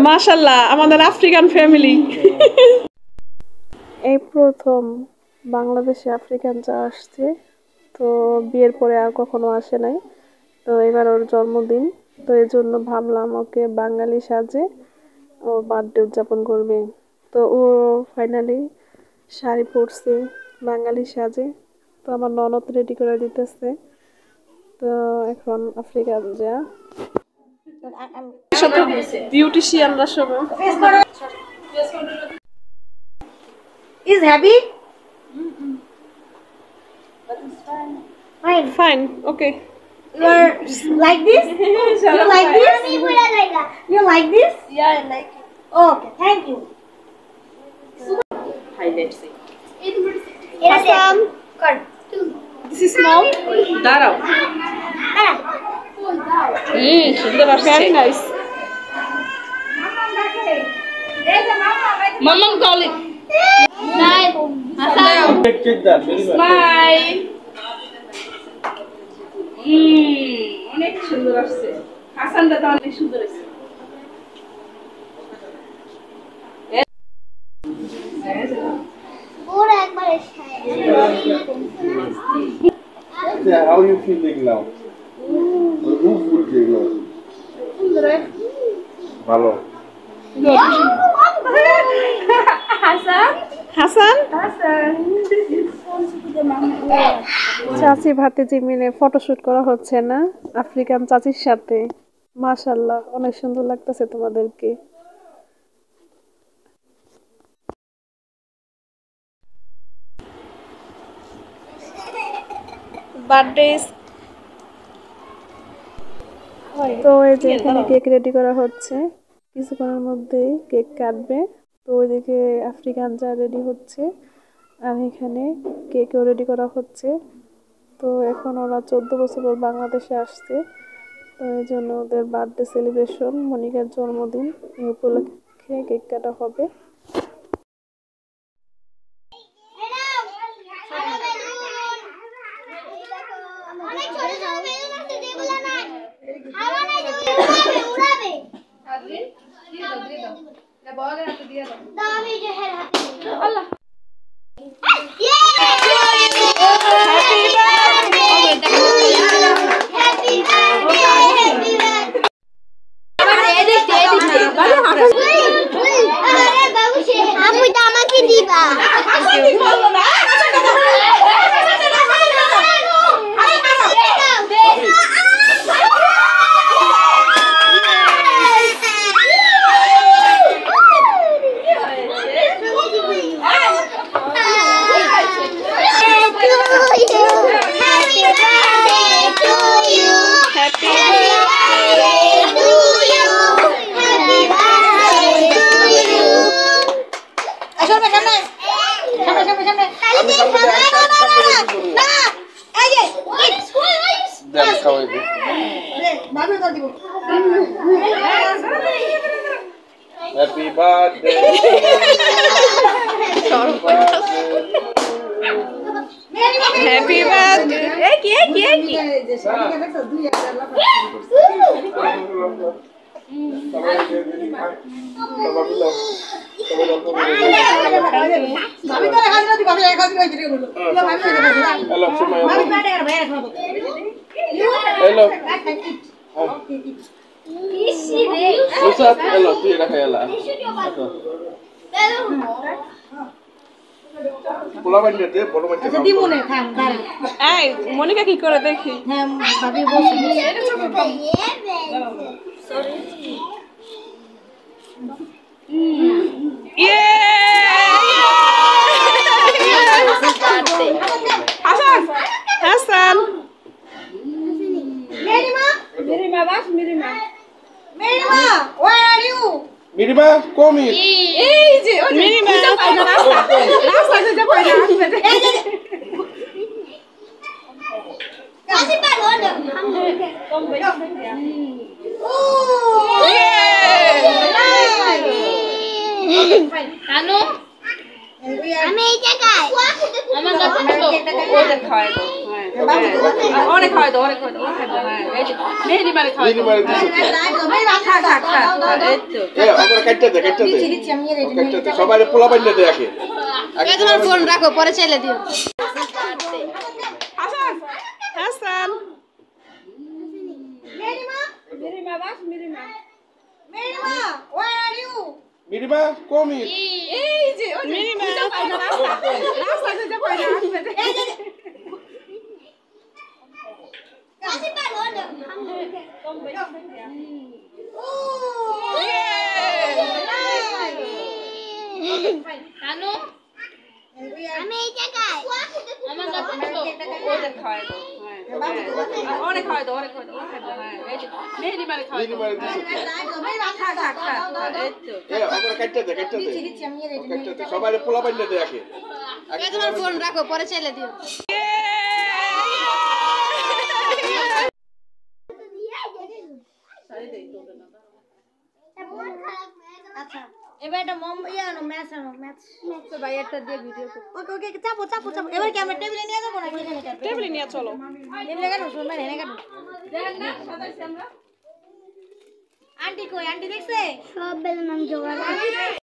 মাশাআল্লাহ আমাদের African family. এই প্রথম বাংলাদেশে আফ্রিকান চা আসছে, তো বিয়ের পরে আর কখনো আসে নাই, তো এবার ওর জন্মদিন, তো এই জন্য ভাবলাম ওকে বাঙালি সাজে ও বার্থডে উদযাপন করবে। তো ও ফাইনালি শাড়ি পরছে বাঙালি সাজে, তো আমার ননদ রেডি করে দিতেছে। তো এখন আফ্রিকান যা বিউটিশিয়ানরা সবাই Is happy? Fine. Fine, okay. You are like this? You like this? You like this? Yeah, I like it. Okay, thank you. Highlights. Awesome. Cut. This is small. দাঁড়াও। সুন্দর আসছে। Very nice. Mama calling. Smile. Check that. Smile. অনেক সুন্দর আসছে। হাসানটা তো অনেক সুন্দর আছে। How are you feeling now? Who food now? Hello. Hasan চাচি ভাতিজি মিলে ফটোশুট করা হচ্ছে না আফ্রিকান চাচির সাথে। মাশাআল্লাহ অনেক সুন্দর লাগতেছে তোমাদেরকে। বার্থডে তো এই যে এখানে কেক রেডি করা হচ্ছে, কিছুক্ষণের মধ্যেই কেক কাটবে। তো ওইদিকে আফ্রিকান চা রেডি হচ্ছে আর এখানে কেকও রেডি করা হচ্ছে। তো এখন ওরা 14 বছর পর বাংলাদেশে আসছে, তো এই জন্য ওদের বার্থডে সেলিব্রেশন, মনিকার জন্মদিন, এই উপলক্ষে কেক কাটা হবে। Happy birthday. Happy birthday. Hello. Pusat, hello, tu dah kaya lah. Pulau mana dia? Pulau mana? Jadi mana kan? এই মনিকা কি করে দেখি। হ্যাঁ ভাবি বসে ইয়ে Hasan Hasan Mirima, where are you? Mirima, come here. এই যে মিনিমা রাস্তা যেতে পারে না Kasih Pak Lodo. Anu? Ami jaga. Mama nggak tahu. ওদের খাওয়াই দাও। অনেক খাওয়াই দাও, অনেক খাওয়াই দাও, অনেক খাওয়াই দাও, হ্যাঁ, এই যে, মেহেদি মারে খাওয়াই দাও। মেহেদি মারে দিছো থাক, থাক, থাক, থাক, এই তো। ওপরে কাটতে দে কাটতে দে সবাই পোলা বাইন্দা দে আগে তোমার ফোন রাখো, পরে ছেলে দিও। Hasan where are you? মিরিমা কমি নানু, আমি এই জায়গায় আমার কাছে ছিল। ওদের খাওয়াই দাও, হ্যাঁ, হ্যাঁ। অনেক খাওয়াই দাও, অনেক খাওয়াই দাও, অনেক খাওয়াই দাও, হ্যাঁ, এই যে, মেহেদি মারে খাওয়াই মেহেদি দাও। মারে দিছো থাক, থাক, থাক, থাক, এই তো। ওপরে কাটতে দে কাটতে দে সবাই পোলা বাইন্দা দে আগে তোমার ফোন রাখো, পরে ছেলে দিও। আচ্ছা এবার এটা মম আনো ম্যাচ তো ভাই একটা দিয়ে ভিডিও কর। ওকে ওকে চাপো চাপো চাপো এবার কি আমরা টেবিলে নিয়ে যাবো নাকি এখানে কাটবো টেবিলে নিয়ে চলো টেবিলে কাটবো শুনবেন এখানে কাটবো দেখ না, সাজাইছি আমরা। আন্টি কই আন্টি দেখছে সব বেলুন আমি জোগাড়